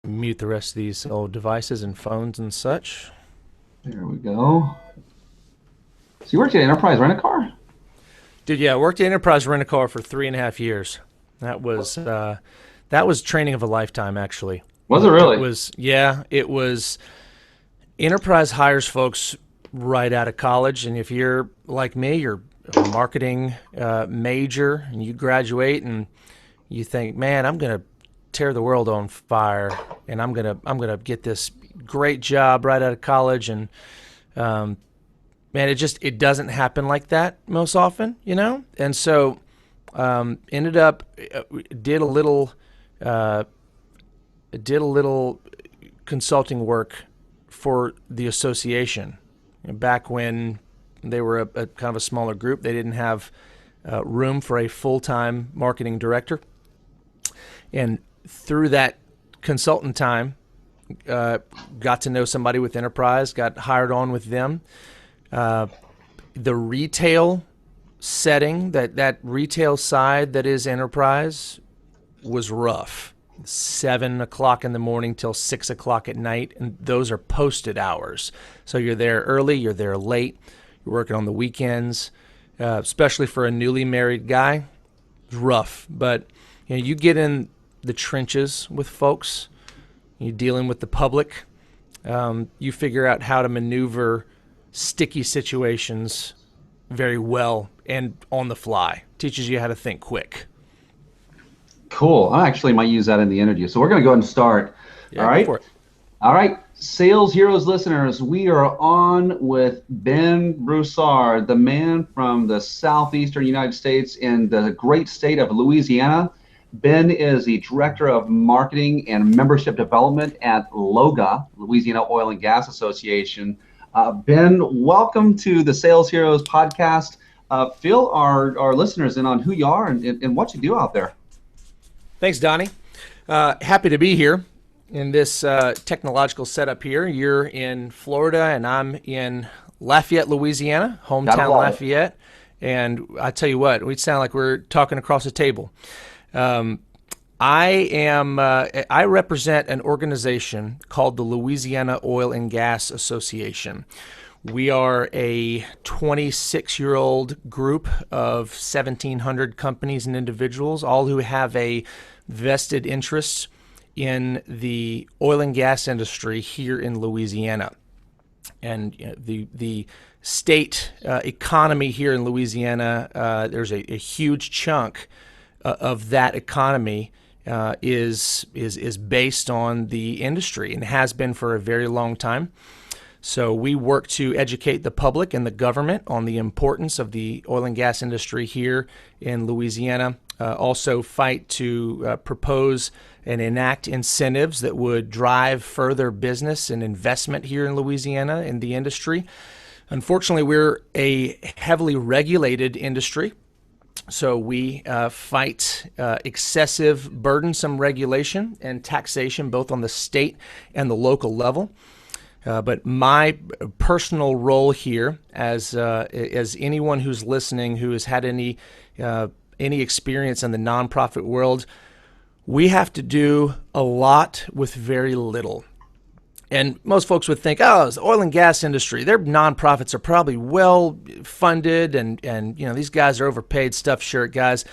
Mute the rest of these old devices and phones and such. There we go. So you worked at Enterprise Rent a Car? Dude, yeah, I worked at Enterprise Rent a Car for 3.5 years. That was that was training of a lifetime, actually. Was it It really? was, yeah, it was. Enterprise hires folks right out of college, and if you're like me, you're a marketing major, and you graduate and you think, man, I'm gonna tear the world on fire, and I'm gonna get this great job right out of college, and um, man, it doesn't happen like that most often, And so ended up did a little uh, did a little consulting work for the association back when they were a kind of a smaller group. They didn't have room for a full-time marketing director, and through that consultant time, uh, got to know somebody with Enterprise, got hired on with them. Uh, the retail setting, that retail side that is Enterprise, was rough. 7 o'clock in the morning till 6 o'clock at night, and those are posted hours. So you're there early, you're there late, you're working on the weekends, especially for a newly married guy. It's rough, but you get in the trenches with folks. You're dealing with the public. You figure out how to maneuver sticky situations very well and on the fly. Teaches you how to think quick. Cool. I actually might use that in the interview. So we're going to go ahead and start. All Yeah, go right. for it. All right. Sales Heroes listeners, we are on with Ben Broussard, the man from the southeastern United States in the great state of Louisiana. Ben is the Director of Marketing and Membership Development at LOGA, Louisiana Oil and Gas Association. Ben, welcome to the Sales Heroes podcast. Fill our listeners in on who you are and what you do out there. Thanks, Donnie. Happy to be here in this technological setup here. You're in Florida, and I'm in Lafayette, Louisiana, Gotta hometown love it. Lafayette. And I tell you what, we sound like we're talking across the table. Um, I represent an organization called the Louisiana Oil and Gas Association. We are a 26-year-old group of 1,700 companies and individuals, all who have a vested interest in the oil and gas industry here in Louisiana. And the state economy here in Louisiana, there's a huge chunk of that economy is based on the industry and has been for a very long time. So we work to educate the public and the government on the importance of the oil and gas industry here in Louisiana. Also fight to propose and enact incentives that would drive further business and investment here in Louisiana in the industry. Unfortunately, we're a heavily regulated industry. So we fight excessive, burdensome regulation and taxation, both on the state and the local level. But my personal role here, as anyone who's listening who has had any experience in the nonprofit world, we have to do a lot with very little. And most folks would think, oh, it's the oil and gas industry. Their nonprofits are probably well funded, and these guys are overpaid. Stuff shirt guys.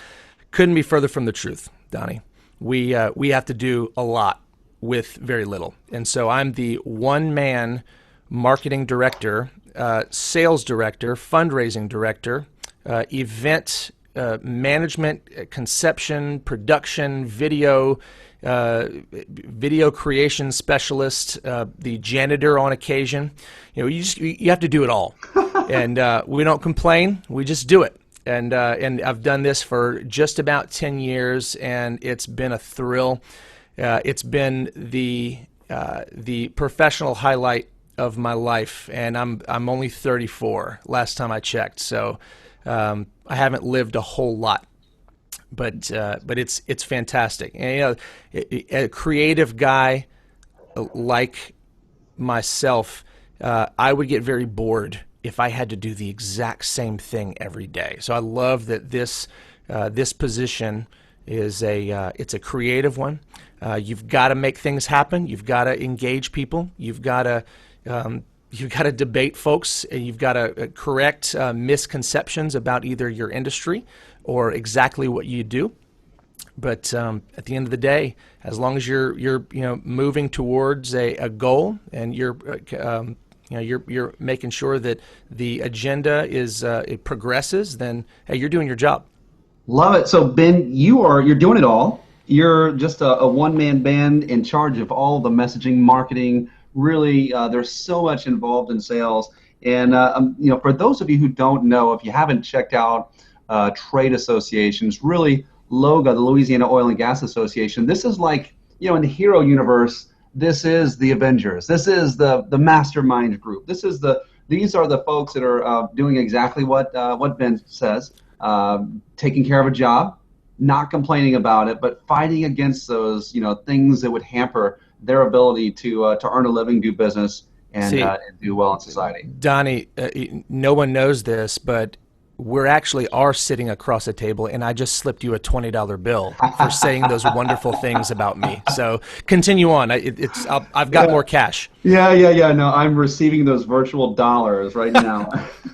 Couldn't be further from the truth, Donnie. We have to do a lot with very little. And so I'm the one man marketing director, sales director, fundraising director, event management, conception, production, video creation specialist, the janitor on occasion. You have to do it all, and we don't complain. We just do it. And I've done this for just about 10 years, and it's been a thrill. It's been the professional highlight of my life, and I'm only 34 last time I checked, so I haven't lived a whole lot, but it's fantastic. And a creative guy like myself, I would get very bored if I had to do the exact same thing every day. So I love that this position is it's a creative one. You've got to make things happen. You've got to engage people. You've got to debate folks, and you've got to correct misconceptions about either your industry or exactly what you do. But at the end of the day, as long as you're moving towards a goal, and you're making sure that the agenda it progresses, then hey, you're doing your job. Love it. So Ben, you're doing it all. You're just a one-man band in charge of all the messaging, marketing. Really, there's so much involved in sales. And for those of you who don't know, if you haven't checked out trade associations, really, LOGA, the Louisiana Oil and Gas Association, this is like, in the hero universe, this is the Avengers. This is the mastermind group. These are the folks that are doing exactly what Ben says. Taking care of a job, not complaining about it, but fighting against those things that would hamper their ability to earn a living, do business, and do well in society. Donnie, no one knows this, but we're actually sitting across a table, and I just slipped you a $20 bill for saying those wonderful things about me. So continue on. I've got more cash. Yeah. No, I'm receiving those virtual dollars right now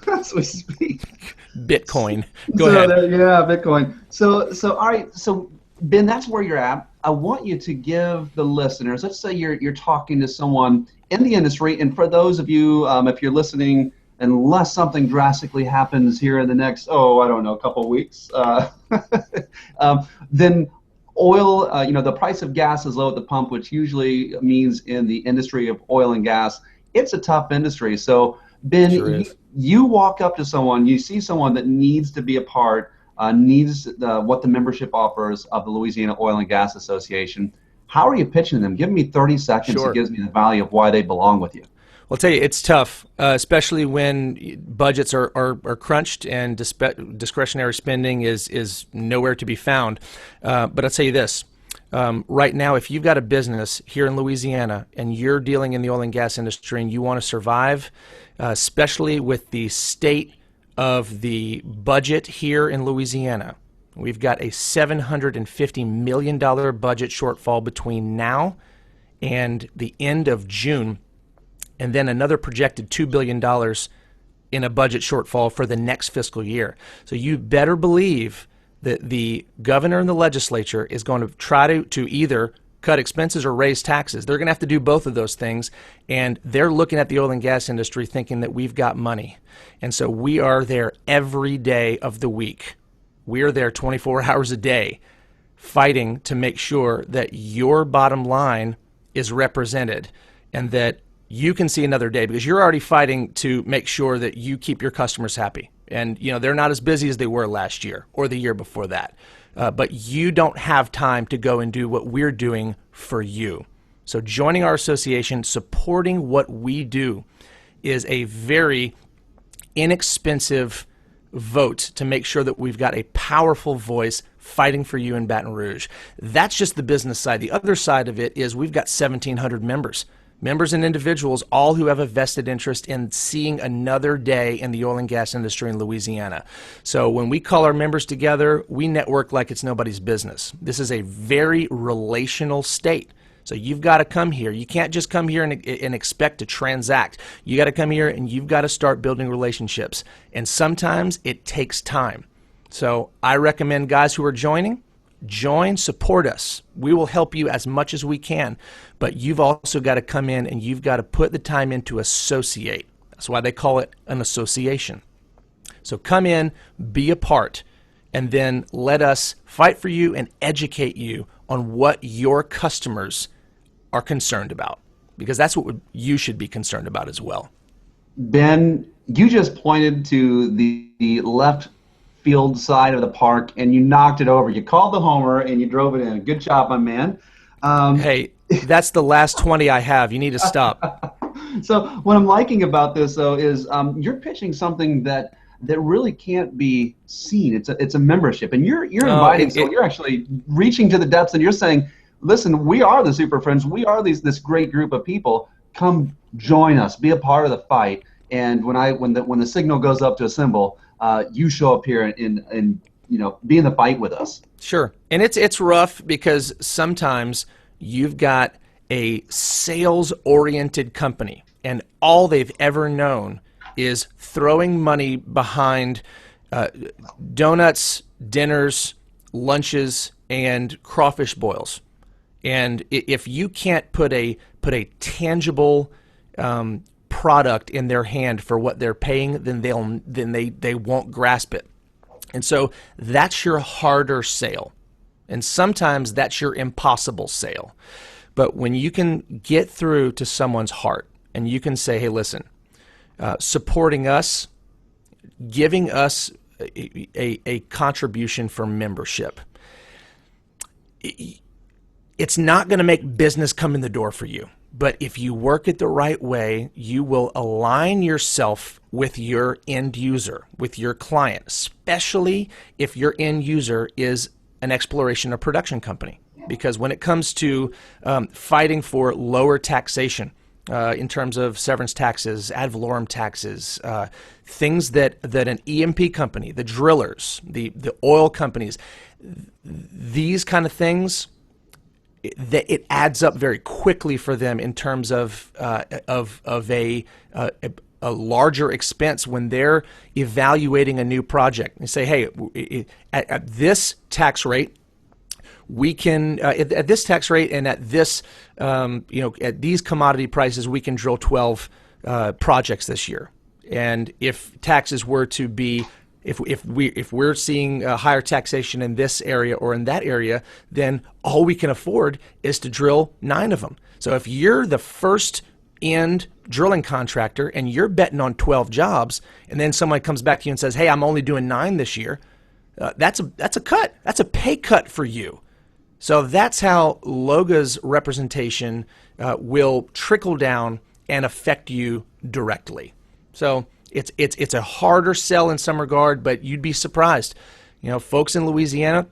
as we speak. Bitcoin. Go ahead. Bitcoin. So all right. So Ben, that's where you're at. I want you to give the listeners. Let's say you're talking to someone in the industry, and for those of you, if you're listening, unless something drastically happens here in the next, couple of weeks, then oil, the price of gas is low at the pump, which usually means in the industry of oil and gas, it's a tough industry. So Ben, Sure you walk up to someone, you see someone that needs to be a part, needs what the membership offers of the Louisiana Oil and Gas Association. How are you pitching them? Give me 30 seconds. Sure. That gives me the value of why they belong with you. I'll tell you, it's tough, especially when budgets are crunched and discretionary spending is nowhere to be found. But I'll tell you this. Right now, if you've got a business here in Louisiana and you're dealing in the oil and gas industry and you want to survive, especially with the state of the budget here in Louisiana, we've got a $750 million budget shortfall between now and the end of June, and then another projected $2 billion in a budget shortfall for the next fiscal year. So you better believe that the governor and the legislature is going to try to either cut expenses or raise taxes. They're going to have to do both of those things, and they're looking at the oil and gas industry thinking that we've got money. And so we are there every day of the week. We are there 24 hours a day fighting to make sure that your bottom line is represented and that you can see another day, because you're already fighting to make sure that you keep your customers happy. And they're not as busy as they were last year or the year before that. But you don't have time to go and do what we're doing for you. So joining our association, supporting what we do, is a very inexpensive vote to make sure that we've got a powerful voice fighting for you in Baton Rouge. That's just the business side. The other side of it is we've got 1,700 members and individuals, all who have a vested interest in seeing another day in the oil and gas industry in Louisiana. So when we call our members together, we network like it's nobody's business. This is a very relational state. So you've got to come here. You can't just come here and expect to transact. You got to come here and you've got to start building relationships. And sometimes it takes time. So I recommend guys who are join, support us. We will help you as much as we can, but you've also got to come in and you've got to put the time in to associate. That's why they call it an association. So come in, be a part, and then let us fight for you and educate you on what your customers are concerned about, because that's what you should be concerned about as well. Ben, you just pointed to the left field side of the park and you knocked it over. You called the homer and you drove it in. Good job, my man. Hey, that's the last 20 I have. You need to stop. So what I'm liking about this, though, is you're pitching something that really can't be seen. It's a membership, and you're inviting. So you're actually reaching to the depths, and you're saying, "Listen, we are the Super Friends. We are this great group of people. Come join us. Be a part of the fight." And when the signal goes up to assemble, you show up here and be in the fight with us. Sure. And it's rough because sometimes you've got a sales-oriented company and all they've ever known is throwing money behind donuts, dinners, lunches, and crawfish boils. And if you can't put a tangible product in their hand for what they're paying, then they won't grasp it. And so that's your harder sale. And sometimes that's your impossible sale. But when you can get through to someone's heart and you can say, hey, listen, supporting us, giving us a contribution for membership, it's not going to make business come in the door for you. But if you work it the right way, you will align yourself with your end user, with your client, especially if your end user is an exploration or production company. Because when it comes to fighting for lower taxation in terms of severance taxes, ad valorem taxes, things that an E&P company, the drillers, the oil companies, these kind of things, it adds up very quickly for them in terms of a larger expense when they're evaluating a new project. They say, hey, at this tax rate, we can at this tax rate and at this at these commodity prices, we can drill 12 projects this year. And if taxes were to be if we're seeing higher taxation in this area or in that area, then all we can afford is to drill 9 of them. So if you're the first end drilling contractor and you're betting on 12 jobs, and then someone comes back to you and says, hey, I'm only doing 9 this year, that's a cut. That's a pay cut for you. So that's how LOGA's representation will trickle down and affect you directly. So it's a harder sell in some regard, but you'd be surprised. Folks in Louisiana,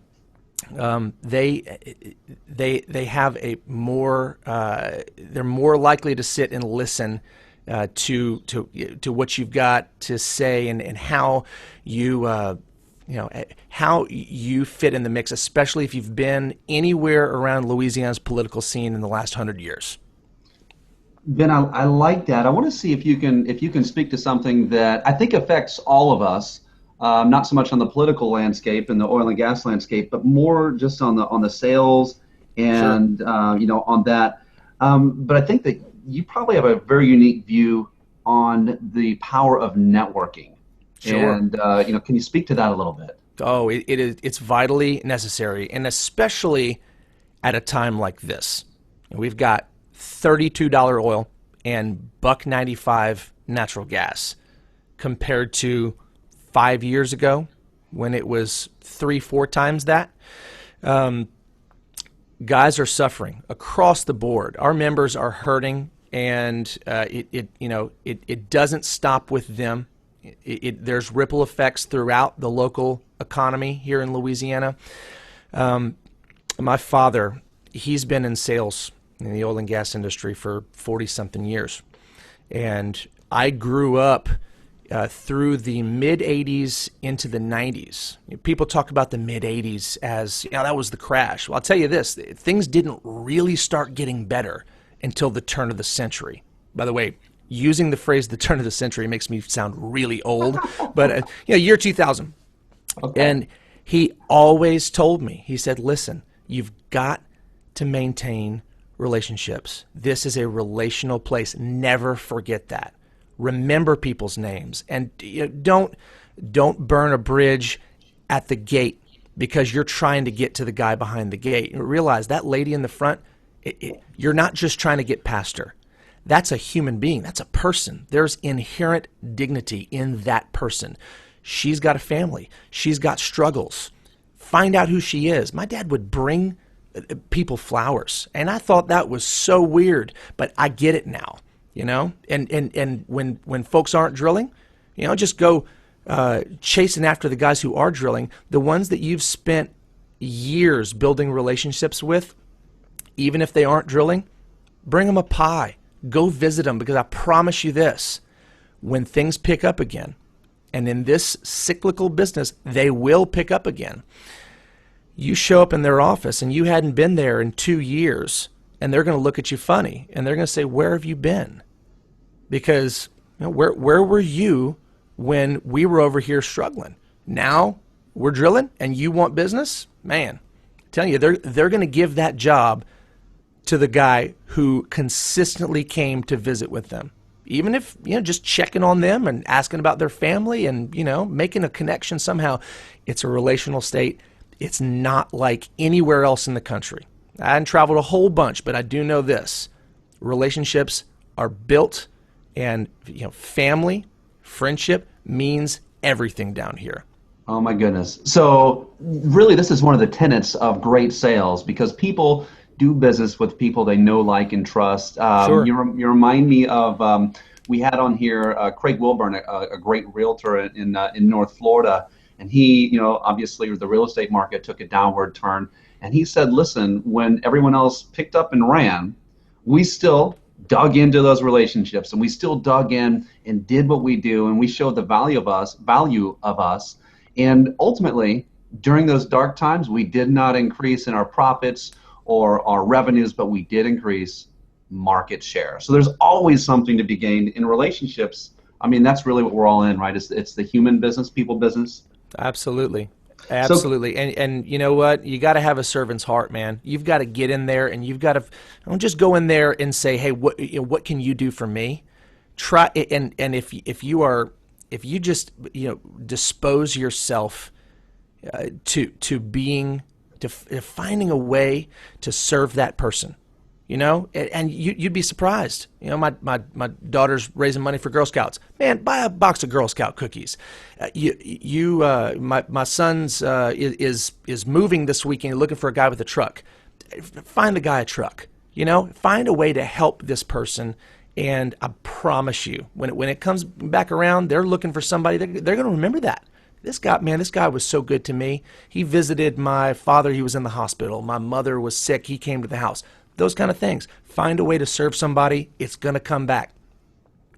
they have a more they're more likely to sit and listen to what you've got to say and how how you fit in the mix, especially if you've been anywhere around Louisiana's political scene in the last 100 years. Ben, I like that. I want to see if you can speak to something that I think affects all of us, not so much on the political landscape and the oil and gas landscape, but more just on the sales and sure. On that. But I think that you probably have a very unique view on the power of networking. Sure. And can you speak to that a little bit? Oh, it's vitally necessary, and especially at a time like this. We've got $32 oil and $1.95 natural gas compared to 5 years ago when it was 3-4 times that. Guys are suffering across the board. Our members are hurting, and it doesn't stop with them. There's ripple effects throughout the local economy here in Louisiana. My father, he's been in sales in the oil and gas industry for 40-something years. And I grew up through the mid-'80s into the '90s. People talk about the mid-'80s as, that was the crash. Well, I'll tell you this, things didn't really start getting better until the turn of the century. By the way, using the phrase the turn of the century makes me sound really old, but year 2000. Okay. And he always told me, he said, listen, you've got to maintain relationships. This is a relational place. Never forget that. Remember people's names, and don't burn a bridge at the gate because you're trying to get to the guy behind the gate. Realize that lady in the front, you're not just trying to get past her. That's a human being. That's a person. There's inherent dignity in that person. She's got a family. She's got struggles. Find out who she is. My dad would bring people flowers, and I thought that was so weird, but I get it now, And when folks aren't drilling, just go chasing after the guys who are drilling, the ones that you've spent years building relationships with, even if they aren't drilling, bring them a pie. Go visit them, because I promise you this, when things pick up again, And in this cyclical business, they will pick up again. You show up in their office and you hadn't been there in 2 years, and they're going to look at you funny, and they're going to say, where have you been? Because where were you when we were over here struggling? Now we're drilling and you want business? Man, I'm telling you, they're going to give that job to the guy who consistently came to visit with them. Even if, just checking on them and asking about their family and, making a connection somehow. It's a relational state. It's not like anywhere else in the country. I haven't traveled a whole bunch, but I do know this. Relationships are built, and family, friendship means everything down here. Oh my goodness. So really, this is one of the tenets of great sales, because people do business with people they know, like, and trust. Sure. You remind me of, we had on here Craig Wilburn, a great realtor in North Florida. And he, obviously the real estate market took a downward turn. And he said, listen, when everyone else picked up and ran, we still dug into those relationships, and we still dug in and did what we do, and we showed the value of us. And ultimately, during those dark times, we did not increase in our profits or our revenues, but we did increase market share. So there's always something to be gained in relationships. I mean, that's really what we're all in, right? It's the human business, people business. Absolutely. Absolutely. And you know what? You got to have a servant's heart, man. You've got to get in there, and you've got to don't just go in there and say, hey, what can you do for me? Try, and if you just dispose yourself to finding a way to serve that person, and you'd be surprised. My daughter's raising money for Girl Scouts. Man, buy a box of Girl Scout cookies. My son's is moving this weekend, looking for a guy with a truck. Find the guy a truck. Find a way to help this person. And I promise you, when it comes back around, they're looking for somebody. They're going to remember that. This guy was so good to me. He visited my father. He was in the hospital. My mother was sick. He came to the house. Those kind of things. Find a way to serve somebody. It's going to come back.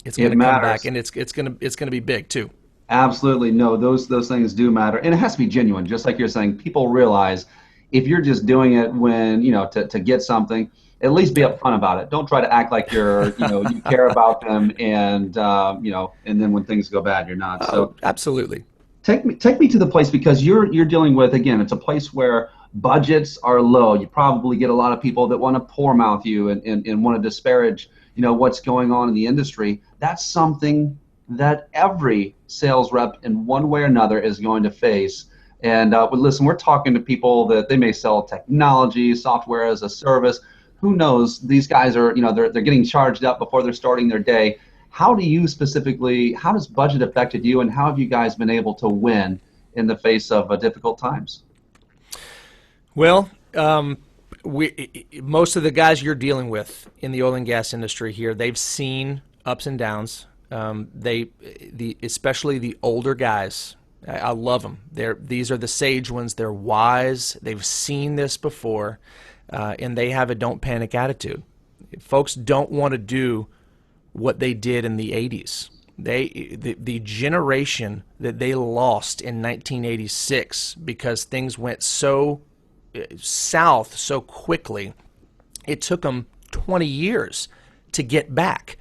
It's going to come back, and it's going to be big too. Absolutely. No, those things do matter, and it has to be genuine. Just like you're saying, people realize if you're just doing it when to get something, at least be upfront about it. Don't try to act like you're you care about them, and and then when things go bad, you're not. So absolutely. Take me to the place, because you're dealing with, again, it's a place where budgets are low. You probably get a lot of people that want to poor mouth you and want to disparage what's going on in the industry. That's something that every sales rep in one way or another is going to face. And listen, we're talking to people that they may sell technology, software as a service. Who knows? These guys are they're getting charged up before they're starting their day. How does budget affected you, and how have you guys been able to win in the face of difficult times? Well, most of the guys you're dealing with in the oil and gas industry here, they've seen ups and downs. Especially the older guys, I love them. These are the sage ones. They're wise. They've seen this before, and they have a don't panic attitude. Folks don't want to do what they did in the 80s. The generation that they lost in 1986 because things went so south so quickly, it took them 20 years to get back.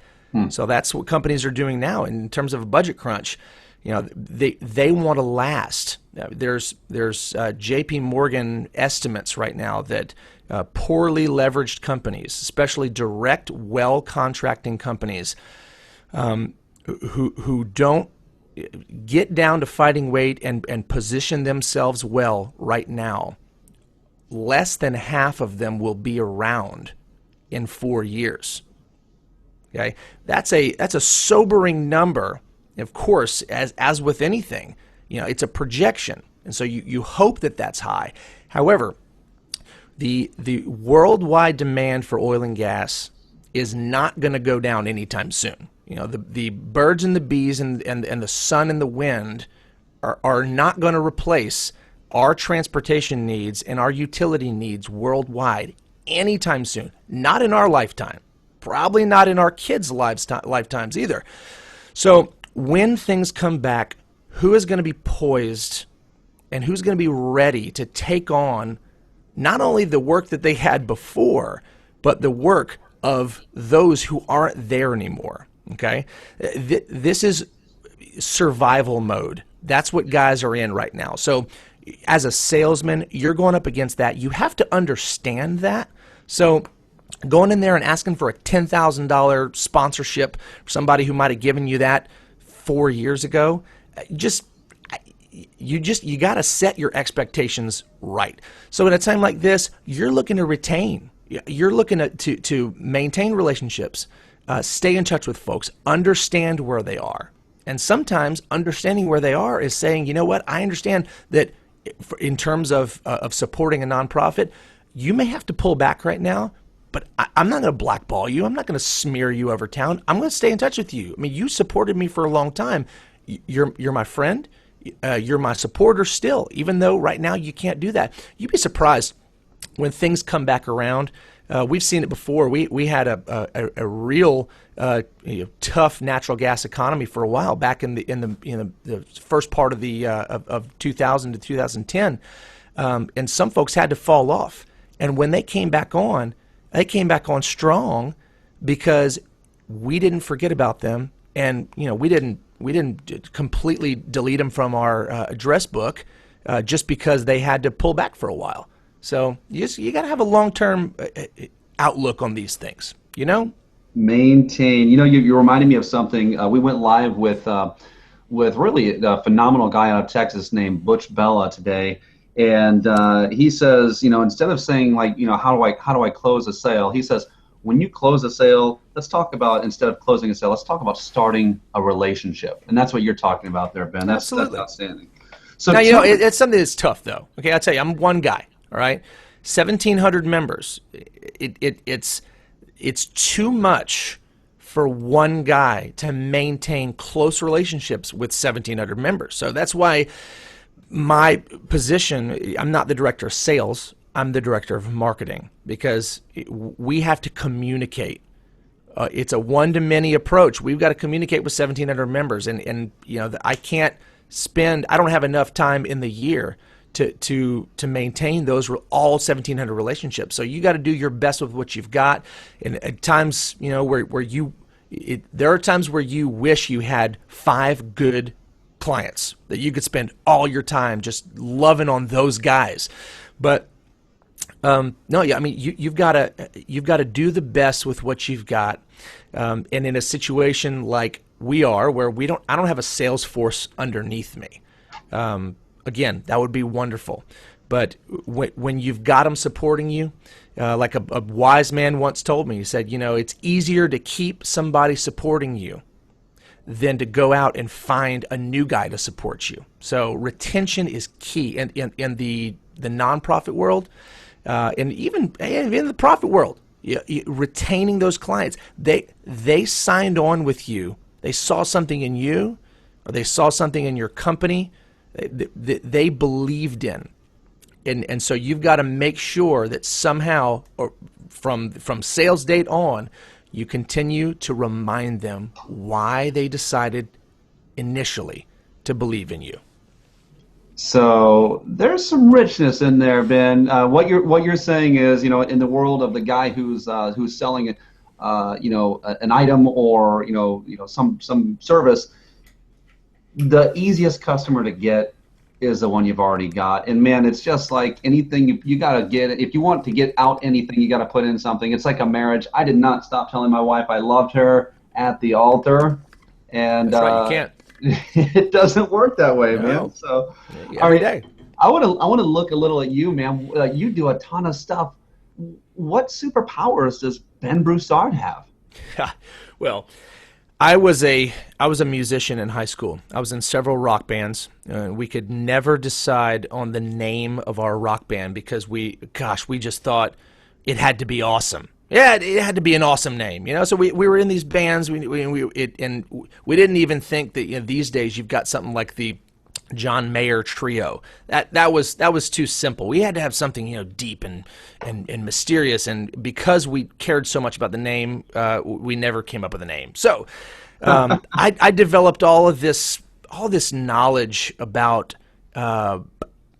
So that's what companies are doing now in terms of a budget crunch. They want to last. There's JP Morgan estimates right now that poorly leveraged companies, especially direct well contracting companies, who don't get down to fighting weight and position themselves well right now, less than half of them will be around in 4 years. Okay, that's a sobering number. Of course, as with anything, it's a projection, and so you hope that that's high. However, the worldwide demand for oil and gas is not going to go down anytime soon. The birds and the bees and the sun and the wind are not going to replace our transportation needs and our utility needs worldwide anytime soon. Not in our lifetime. Probably not in our kids' lifetimes either. So when things come back who is going to be poised and who's going to be ready to take on not only the work that they had before, but the work of those who aren't there anymore. Okay? This is survival mode. That's what guys are in right now. So as a salesman, you're going up against that. You have to understand that. So going in there and asking for a $10,000 sponsorship for somebody who might have given you that 4 years ago, you got to set your expectations right. So at a time like this, you're looking to retain. You're looking to maintain relationships, stay in touch with folks, understand where they are. And sometimes understanding where they are is saying, you know what, I understand that in terms of supporting a nonprofit, you may have to pull back right now, but I'm not going to blackball you. I'm not going to smear you over town. I'm going to stay in touch with you. I mean, you supported me for a long time. You're my friend. You're my supporter still, even though right now you can't do that. You'd be surprised when things come back around. We've seen it before. We had a real tough natural gas economy for a while back in the first part of the of 2000 to 2010, and some folks had to fall off. And when they came back on strong because we didn't forget about them, and we didn't completely delete them from our address book just because they had to pull back for a while. So you got to have a long-term outlook on these things, Maintain. You reminded me of something. We went live with really a phenomenal guy out of Texas named Butch Bella today, and he says, instead of saying like, how do I close a sale, he says, when you close a sale, let's talk about, instead of closing a sale, let's talk about starting a relationship, and that's what you're talking about there, Ben. That's outstanding. So now it's something that's tough though. Okay, I'll tell you, I'm one guy. All right, 1,700 members. It's too much for one guy to maintain close relationships with 1,700 members. So that's why my position, I'm not the director of sales, I'm the director of marketing, because we have to communicate. It's a one-to-many approach. We've got to communicate with 1,700 members, and I don't have enough time in the year to maintain those all 1,700 relationships. So you got to do your best with what you've got. And at times, there are times where you wish you had 5 good clients that you could spend all your time just loving on those guys. But you've got to do the best with what you've got. And in a situation like we are, where I don't have a sales force underneath me. Again, that would be wonderful. But when you've got them supporting you, like a wise man once told me, he said, it's easier to keep somebody supporting you than to go out and find a new guy to support you. So retention is key. And in the nonprofit world, and even in the profit world, retaining those clients, they signed on with you. They saw something in you, or they saw something in your company they believed in, and so you've got to make sure that somehow, or from sales date on, you continue to remind them why they decided initially to believe in you. So there's some richness in there, Ben. What you're saying is, in the world of the guy who's selling an item or some service, the easiest customer to get is the one you've already got. And man, it's just like anything, you got to get, if you want to get out anything, you got to put in something. It's like a marriage. I did not stop telling my wife I loved her at the altar. And that's right, you can't. It doesn't work that way, No. Man. So every day. I want to look a little at you, man. You do a ton of stuff. What superpowers does Ben Broussard have? Well, I was a musician in high school. I was in several rock bands. We could never decide on the name of our rock band because we just thought it had to be awesome. Yeah, it had to be an awesome name, So we were in these bands. We didn't even think that these days you've got something like the John Mayer Trio. That was too simple. We had to have something deep and mysterious. And because we cared so much about the name, we never came up with a name. So I developed all of this all this knowledge about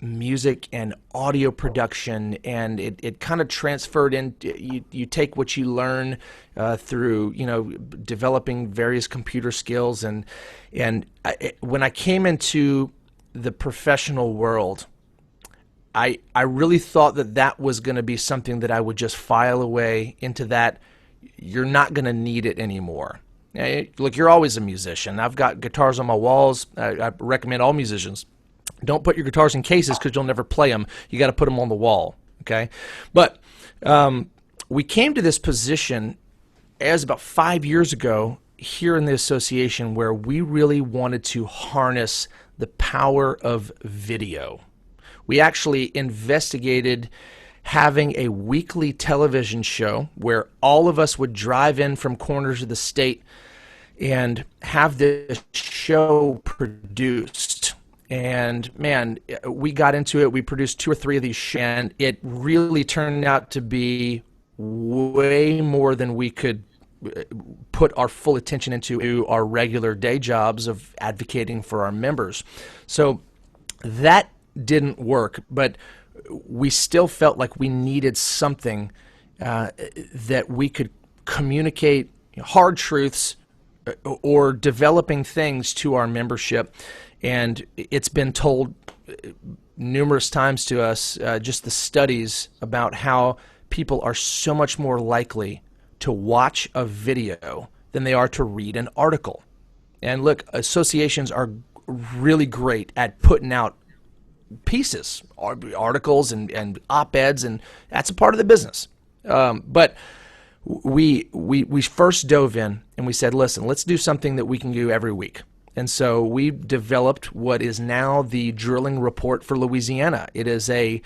music and audio production, and it kind of transferred in. You take what you learn through developing various computer skills, and when I came into the professional world, I really thought that was going to be something that I would just file away into that. You're not going to need it anymore. Look, you're always a musician. I've got guitars on my walls. I recommend all musicians, don't put your guitars in cases because you'll never play them. You got to put them on the wall, okay? But we came to this position as about 5 years ago here in the association where we really wanted to harness the power of video. We actually investigated having a weekly television show where all of us would drive in from corners of the state and have this show produced. And man, we got into it. We produced 2 or 3 of these shows, and it really turned out to be way more than we could put our full attention into our regular day jobs of advocating for our members. So that didn't work, but we still felt like we needed something that we could communicate hard truths or developing things to our membership. And it's been told numerous times to us, just the studies about how people are so much more likely to watch a video than they are to read an article. And look, associations are really great at putting out pieces, articles and op-eds, and that's a part of the business. But we first dove in and we said, listen, let's do something that we can do every week. And so we developed what is now the Drilling Report for Louisiana. It is a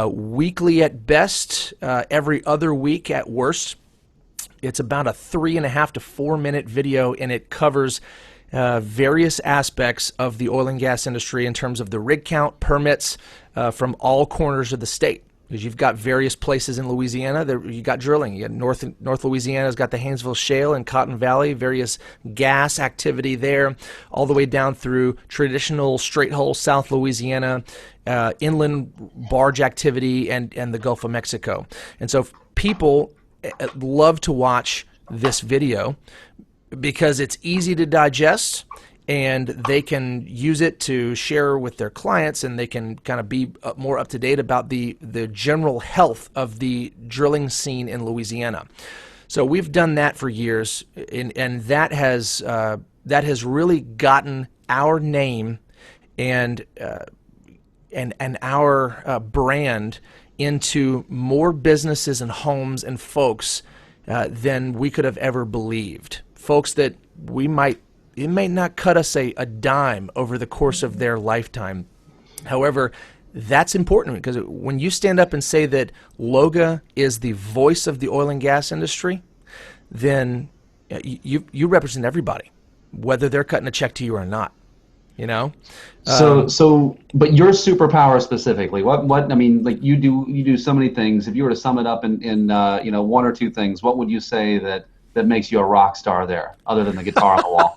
weekly at best, every other week at worst. It's about a 3.5 to 4 minute video, and it covers various aspects of the oil and gas industry in terms of the rig count, permits from all corners of the state. Because you've got various places in Louisiana that you got drilling. You got North Louisiana's got the Haynesville Shale and Cotton Valley, various gas activity there, all the way down through traditional straight hole South Louisiana, inland barge activity, and the Gulf of Mexico. And so people love to watch this video because it's easy to digest, and they can use it to share with their clients, and they can kind of be more up to date about the general health of the drilling scene in Louisiana. So we've done that for years, and that has really gotten our name and our brand into more businesses and homes and folks than we could have ever believed. Folks that it may not cut us a dime over the course of their lifetime. However, that's important because when you stand up and say that LOGA is the voice of the oil and gas industry, then you represent everybody, whether they're cutting a check to you or not. But your superpower specifically, what I mean, like you do so many things. If you were to sum it up in 1 or 2 things, what would you say that makes you a rock star there, other than the guitar on the wall?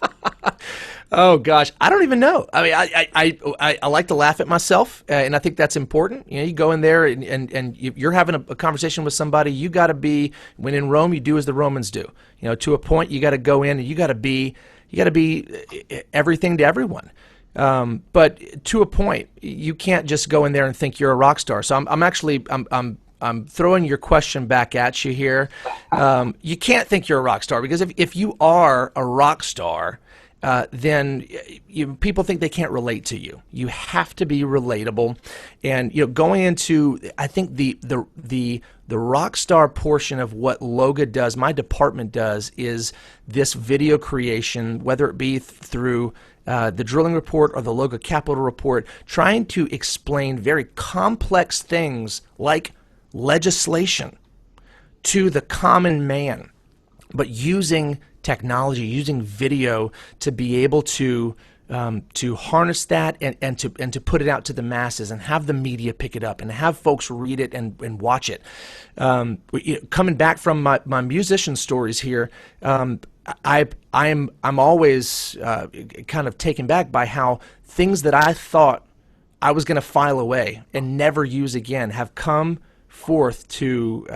Oh gosh, I don't even know. I mean, I like to laugh at myself, and I think that's important. You go in there and you're having a conversation with somebody. You got to be, when in Rome, you do as the Romans do. To a point, you got to go in and you got to be everything to everyone. But to a point, you can't just go in there and think you're a rock star. So I'm throwing your question back at you here. You can't think you're a rock star, because if you are a rock star, then people think they can't relate to you. You have to be relatable, and going into, I think the rock star portion of what LOGA does, my department does, is this video creation, whether it be through the Drilling Report or the LOGA Capital Report, trying to explain very complex things like legislation to the common man, but using technology, using video to be able to harness that and to put it out to the masses and have the media pick it up and have folks read it and watch it. Coming back from my musician stories here, I'm always kind of taken back by how things that I thought I was going to file away and never use again have come forth to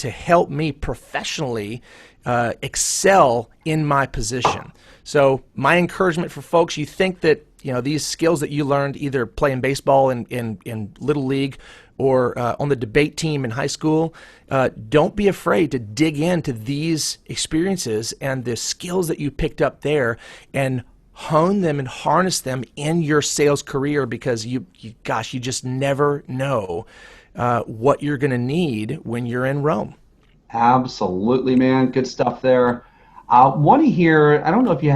help me professionally excel in my position. So my encouragement for folks, you think that these skills that you learned either playing baseball in Little League or on the debate team in high school, don't be afraid to dig into these experiences and the skills that you picked up there and hone them and harness them in your sales career, because you just never know what you're going to need when you're in Rome. Absolutely, man. Good stuff there. Want to hear? I don't know if you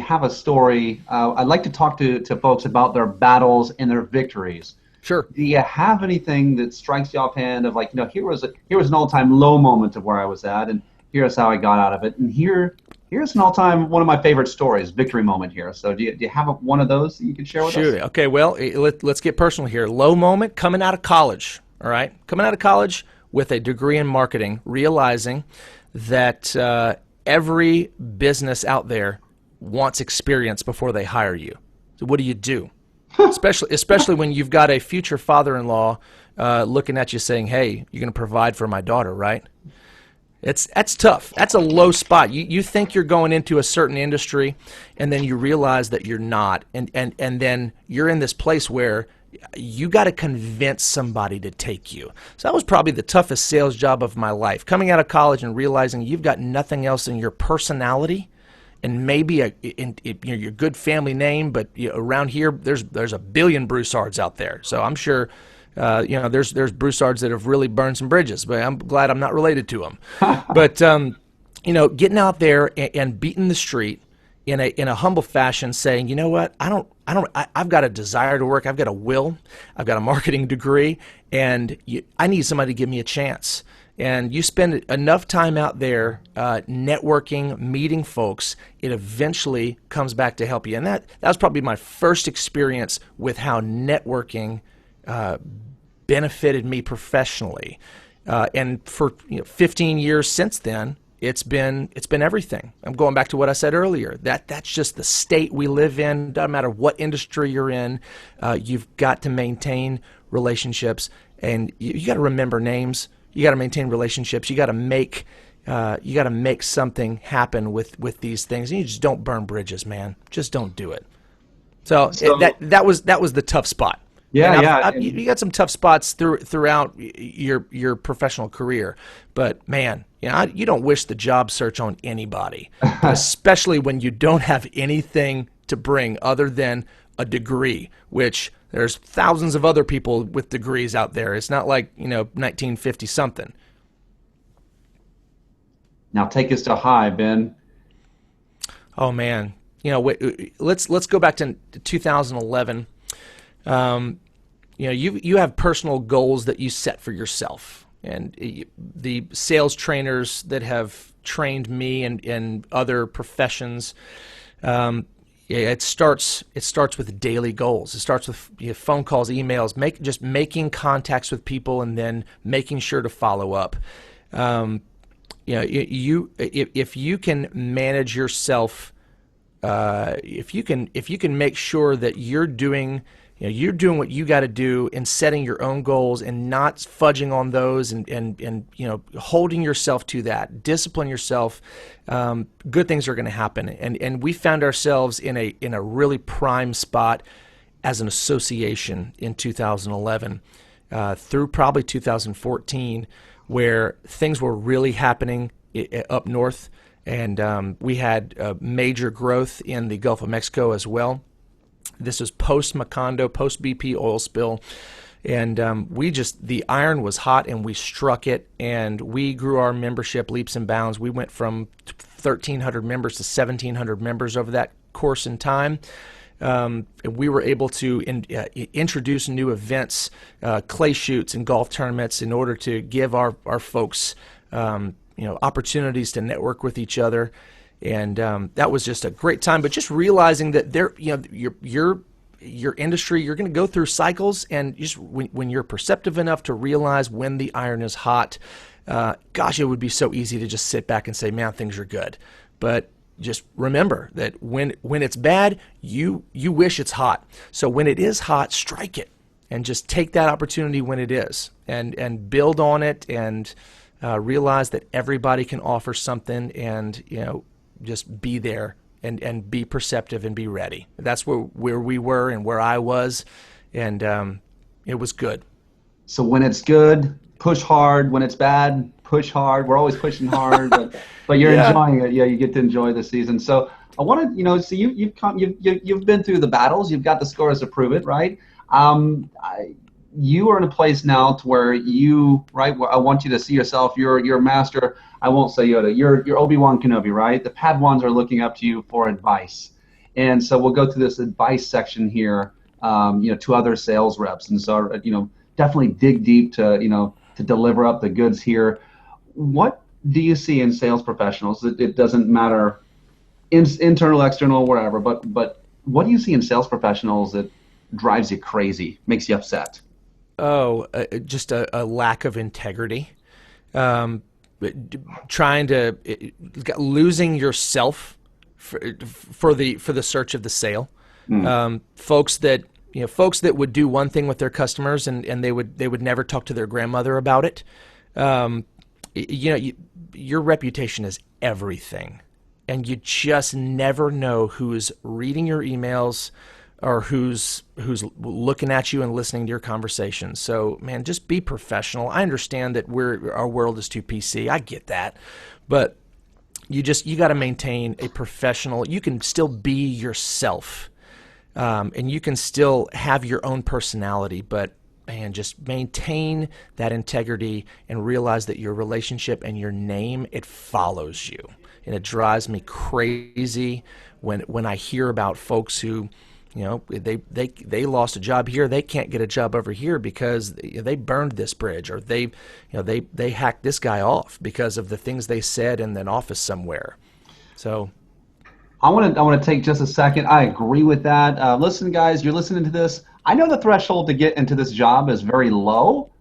have a story. I'd like to talk to folks about their battles and their victories. Sure. Do you have anything that strikes you offhand of like, here was an all-time low moment of where I was at, and here's how I got out of it, and here's an all-time one of my favorite stories, victory moment here. So do you have one of those that you could share with us? Sure. Okay. Well, let's get personal here. Low moment coming out of college. All right, coming out of college with a degree in marketing, realizing that every business out there wants experience before they hire you. So what do? Especially when you've got a future father-in-law looking at you saying, "Hey, you're going to provide for my daughter, right?" That's tough. That's a low spot. You think you're going into a certain industry, and then you realize that you're not, and then you're in this place where you got to convince somebody to take you. So that was probably the toughest sales job of my life. Coming out of college and realizing you've got nothing else in your personality, and maybe your good family name, but around here there's a billion Broussards out there. So I'm sure there's Broussards that have really burned some bridges, but I'm glad I'm not related to them. But getting out there and beating the street in a humble fashion, saying, you know what, I've got a desire to work, I've got a will, I've got a marketing degree, and I need somebody to give me a chance. And you spend enough time out there networking, meeting folks, it eventually comes back to help you. And that was probably my first experience with how networking benefited me professionally. And for 15 years since then, it's been everything. I'm going back to what I said earlier. That's just the state we live in. Doesn't matter what industry you're in, you've got to maintain relationships, and you got to remember names. You got to maintain relationships. You got to make something happen with these things. And you just don't burn bridges, man. Just don't do it. So that was the tough spot. Yeah, you got some tough spots throughout your professional career, but man, you don't wish the job search on anybody, especially when you don't have anything to bring other than a degree, which there's thousands of other people with degrees out there. It's not like 1950 something. Now take us to high, Ben. Oh man, let's go back to 2011. You have personal goals that you set for yourself, and the sales trainers that have trained me and other professions, it starts with daily goals. It starts with phone calls, emails, making contacts with people, and then making sure to follow up. If you can manage yourself, if you can make sure that you're doing what you got to do and setting your own goals and not fudging on those and holding yourself to that, discipline yourself, good things are going to happen. And we found ourselves in a really prime spot as an association in 2011 through probably 2014, where things were really happening up north, and we had major growth in the Gulf of Mexico as well. This was post-Macondo, post-BP oil spill, and the iron was hot, and we struck it, and we grew our membership leaps and bounds. We went from 1,300 members to 1,700 members over that course in time. And we were able to introduce new events, clay shoots and golf tournaments, in order to give our folks opportunities to network with each other. And that was just a great time. But just realizing that your industry, you're going to go through cycles, and just when you're perceptive enough to realize when the iron is hot, it would be so easy to just sit back and say, man, things are good. But just remember that when it's bad, you wish it's hot. So when it is hot, strike it and just take that opportunity when it is, and build on it, and realize that everybody can offer something, and just be there and be perceptive and be ready. That's where we were and where I was, and it was good. So when it's good, push hard. When it's bad, push hard. We're always pushing hard, but you're Yeah. enjoying it. Yeah, you get to enjoy the season. So I want to, so you've been through the battles. You've got the scores to prove it, right? You are in a place now to where where I want you to see yourself. You're a master. I won't say Yoda. You're Obi-Wan Kenobi, right? The Padawans are looking up to you for advice, and so we'll go through this advice section here. To other sales reps, and so definitely dig deep to deliver up the goods here. What do you see in sales professionals? It doesn't matter, internal, external, wherever. But what do you see in sales professionals that drives you crazy, makes you upset? Oh, just a lack of integrity. Um, Trying to losing yourself for the search of the sale. Folks that would do one thing with their customers, and they would never talk to their grandmother about it. Your reputation is everything, and you just never know who's reading your emails or who's looking at you and listening to your conversations. So, man, just be professional. I understand that our world is too PC. I get that, but you got to maintain a professional. You can still be yourself, and you can still have your own personality, but man, just maintain that integrity and realize that your relationship and your name, it follows you. And it drives me crazy when I hear about folks who, they lost a job here, they can't get a job over here because they burned this bridge, or they hacked this guy off because of the things they said in an office somewhere. So I want to take just a second. I agree with that. Listen, guys, you're listening to this. I know the threshold to get into this job is very low,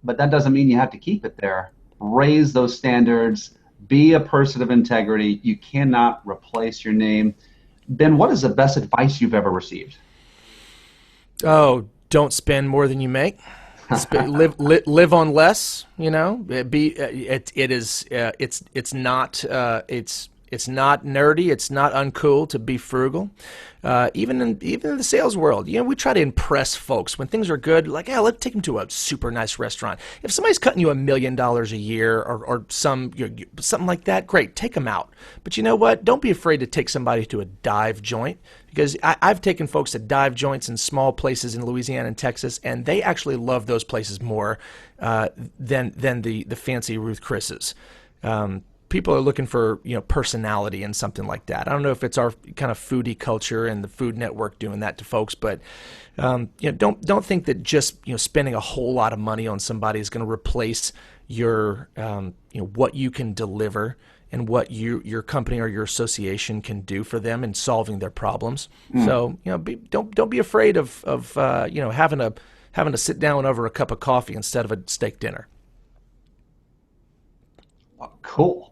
but that doesn't mean you have to keep it there. Raise those standards. Be a person of integrity. You cannot replace your name. Ben, what is the best advice you've ever received? Oh, don't spend more than you make. Live on less. It's not nerdy. It's not uncool to be frugal. Even in the sales world, we try to impress folks when things are good. Like, yeah, let's take them to a super nice restaurant. If somebody's cutting you $1 million a year or something like that, great, take them out. But you know what? Don't be afraid to take somebody to a dive joint, because I've taken folks to dive joints in small places in Louisiana and Texas, and they actually love those places more than the fancy Ruth Chris's. People are looking for personality and something like that. I don't know if it's our kind of foodie culture and the Food Network doing that to folks, but don't think that just spending a whole lot of money on somebody is going to replace your what you can deliver and what your company or your association can do for them in solving their problems. So don't be afraid of having to sit down over a cup of coffee instead of a steak dinner. Cool.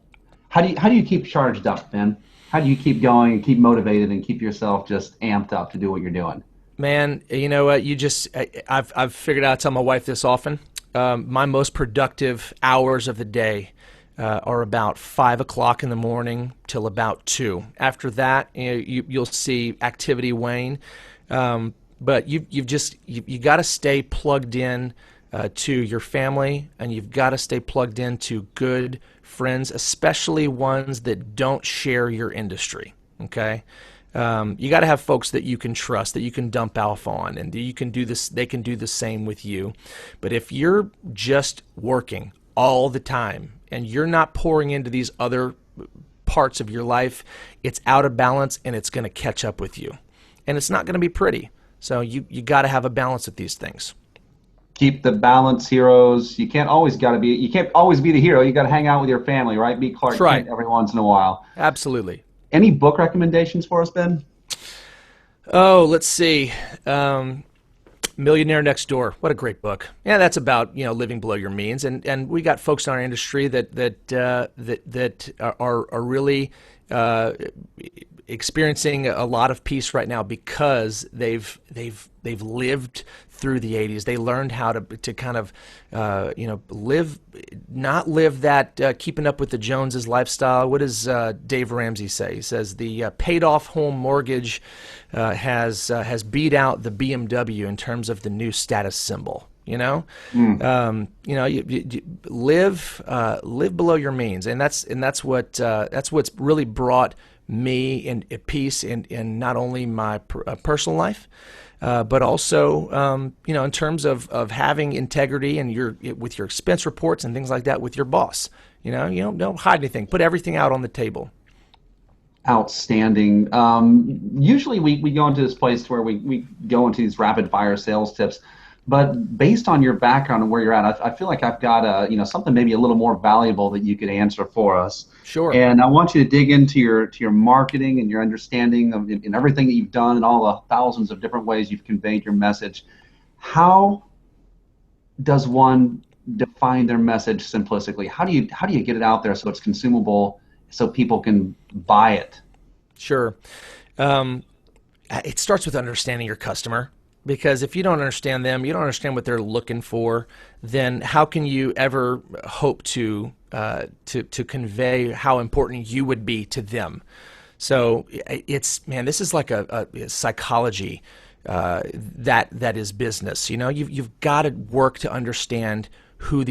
How do you keep charged up, Ben? How do you keep going and keep motivated and keep yourself just amped up to do what you're doing? Man, you know what? I've figured out. I tell my wife this often. My most productive hours of the day are about 5 o'clock in the morning till about 2. After that, you'll see activity wane. But you got to stay plugged in to your family, and you've got to stay plugged in to good friends, especially ones that don't share your industry. Okay, you got to have folks that you can trust, that you can dump off on, and you can do this. They can do the same with you. But if you're just working all the time and you're not pouring into these other parts of your life, it's out of balance and it's going to catch up with you, and it's not going to be pretty. So you got to have a balance with these things. Keep the balance, heroes. You can't always be the hero. You got to hang out with your family, right? Be Clark That's right. Kent every once in a while. Absolutely. Any book recommendations for us, Ben? Oh, let's see. Millionaire Next Door. What a great book. Yeah, that's about living below your means, and we got folks in our industry that are really uh, experiencing a lot of peace right now because they've lived through the 80s. They learned how to kind of not live that keeping up with the Joneses lifestyle. What does Dave Ramsey say? He says the paid off home mortgage has beat out the BMW in terms of the new status symbol. You live below your means, and that's what's really brought me in peace in not only my personal life, but also in terms of having integrity and with your expense reports and things like that with your boss. You don't hide anything. Put everything out on the table. Outstanding. Usually we go into this place where we go into these rapid fire sales tips. But based on your background and where you're at, I feel like I've got something maybe a little more valuable that you could answer for us. Sure. And I want you to dig into your marketing and your understanding of in everything that you've done and all the thousands of different ways you've conveyed your message. How does one define their message simplistically? How do you get it out there so it's consumable, so people can buy it? Sure. It starts with understanding your customer. Because if you don't understand them, you don't understand what they're looking for, then how can you ever hope to convey how important you would be to them? So this is like a psychology that is business. You've got to work to understand who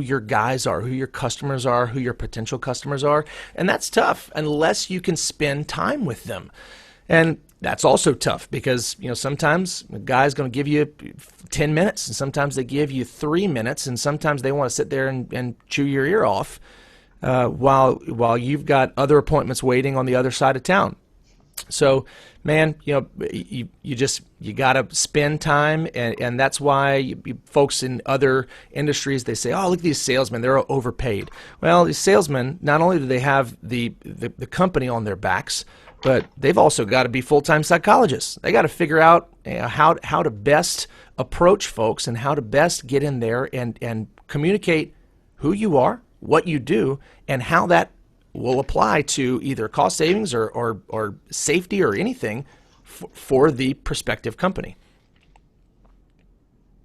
your guys are, who your customers are, who your potential customers are, and that's tough unless you can spend time with them. And that's also tough because sometimes a guy's going to give you 10 minutes, and sometimes they give you 3 minutes, and sometimes they want to sit there and chew your ear off while you've got other appointments waiting on the other side of town. So, man, you got to spend time, and that's why folks in other industries, they say, "Oh, look at these salesmen; they're overpaid." Well, these salesmen, not only do they have the company on their backs, but they've also got to be full-time psychologists. They got to figure out how to best approach folks and how to best get in there and communicate who you are, what you do, and how that will apply to either cost savings or safety or anything for the prospective company.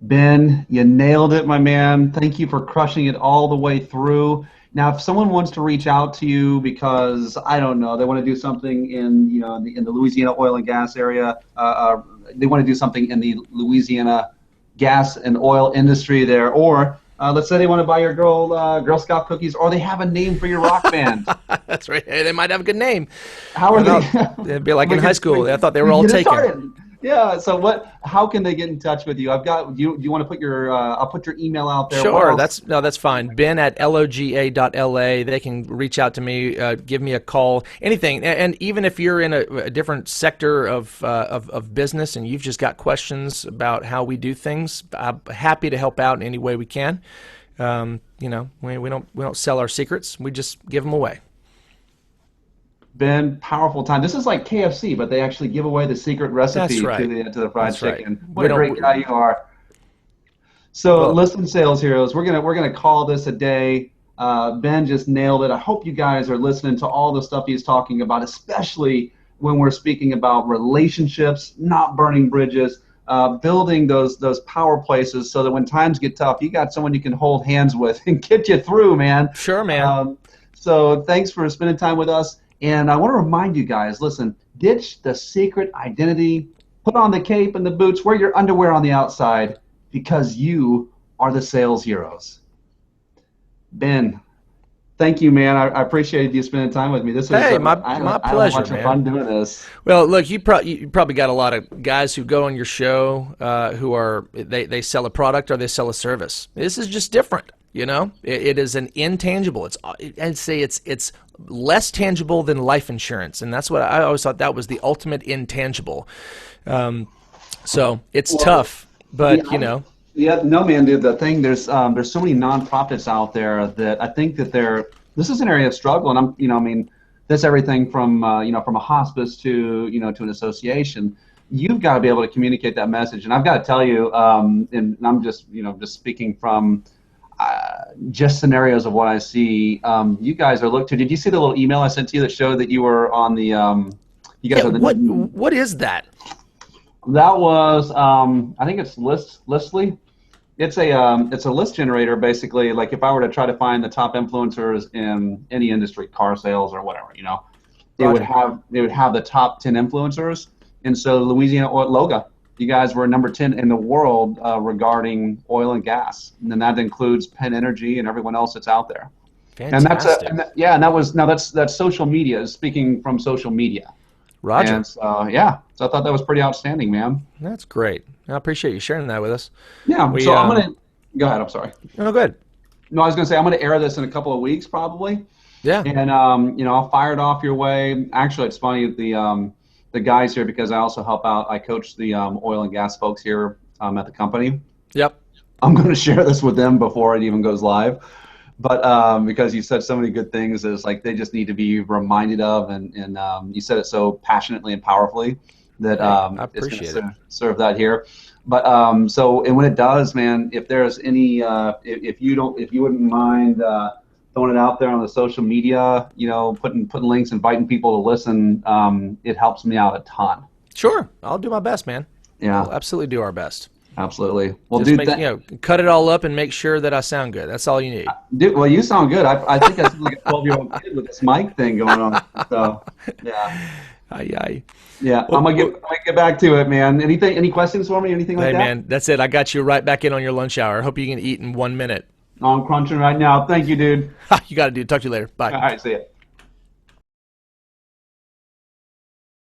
Ben, you nailed it, my man. Thank you for crushing it all the way through. Now, if someone wants to reach out to you because, I don't know, they want to do something in the Louisiana oil and gas area, they want to do something in the Louisiana gas and oil industry there, or let's say they want to buy your Girl Scout cookies, or they have a name for your rock band. That's right. Hey, they might have a good name. How are they? It'd be like in high school. I thought they were all taken. Yeah. So how can they get in touch with you? Do you want to put I'll put your email out there. Sure. That's fine. Ben at loga.la. They can reach out to me, give me a call, anything. And even if you're in a different sector of business and you've just got questions about how we do things, I'm happy to help out in any way we can. We don't sell our secrets. We just give them away. Ben, powerful time. This is like KFC, but they actually give away the secret recipe to the fried chicken. Right. What a great guy you are. So listen, sales heroes, we're gonna call this a day. Ben just nailed it. I hope you guys are listening to all the stuff he's talking about, especially when we're speaking about relationships, not burning bridges, building those power places so that when times get tough, you got someone you can hold hands with and get you through, man. Sure, man. So thanks for spending time with us. And I want to remind you guys, listen, ditch the secret identity, put on the cape and the boots, wear your underwear on the outside, because you are the sales heroes. Ben, thank you, man. I appreciated you spending time with me. This is my pleasure, I had a bunch of fun doing this. Well, look, you probably got a lot of guys who go on your show who are they sell a product or they sell a service. This is just different. It is an intangible. I'd say it's less tangible than life insurance, and that's what I always thought that was the ultimate intangible. So it's tough, but Yeah, no, man, dude. The thing there's so many nonprofits out there that I think that this is an area of struggle, and there's everything from from a hospice to to an association. You've got to be able to communicate that message, and I've got to tell you, and I'm just speaking from. just scenarios of what I see. You guys are looked to. Did you see the little email I sent to you that showed that you were on the? You guys Yeah. are the. What is that? That was I think it's Listly. It's a list generator basically. Like if I were to try to find the top influencers in any industry, car sales or whatever, Roger. they would have the top 10 influencers. And so Louisiana Oil Loga, you guys were number 10 in the world regarding oil and gas, and then that includes Penn Energy and everyone else that's out there. And Fantastic. and that was now that's social media. Speaking from social media. Roger. And so I thought that was pretty outstanding, man. That's great. I appreciate you sharing that with us. Yeah. So I'm gonna go ahead. I'm sorry. No, good. No, I was gonna say I'm gonna air this in a couple of weeks probably. Yeah. And I'll fire it off your way. Actually, it's funny the guys here, because I also help out. I coach the oil and gas folks here at the company. Yep. I'm going to share this with them before it even goes live. But because you said so many good things, it's like they just need to be reminded of, and you said it so passionately and powerfully that I it's appreciate going to serve that here. But and when it does, man, if there's any, if you wouldn't mind throwing it out there on the social media, putting links, inviting people to listen, it helps me out a ton. Sure. I'll do my best, man. Yeah, We'll absolutely do our best. absolutely. Well, Just dude, cut it all up and make sure that I sound good. That's all you need. dude, well, you sound good. I think I sound like a 12-year-old kid with this mic thing going on. So, yeah. Aye. Yeah, Well, I'm gonna get back to it, man. Any questions for me? Anything like Hey, that? man, that's it. I got you right back in on your lunch hour. Hope you can eat in 1 minute. I'm crunching right now. Thank you, dude. You got to do. Talk to you later. Bye. All right, see ya.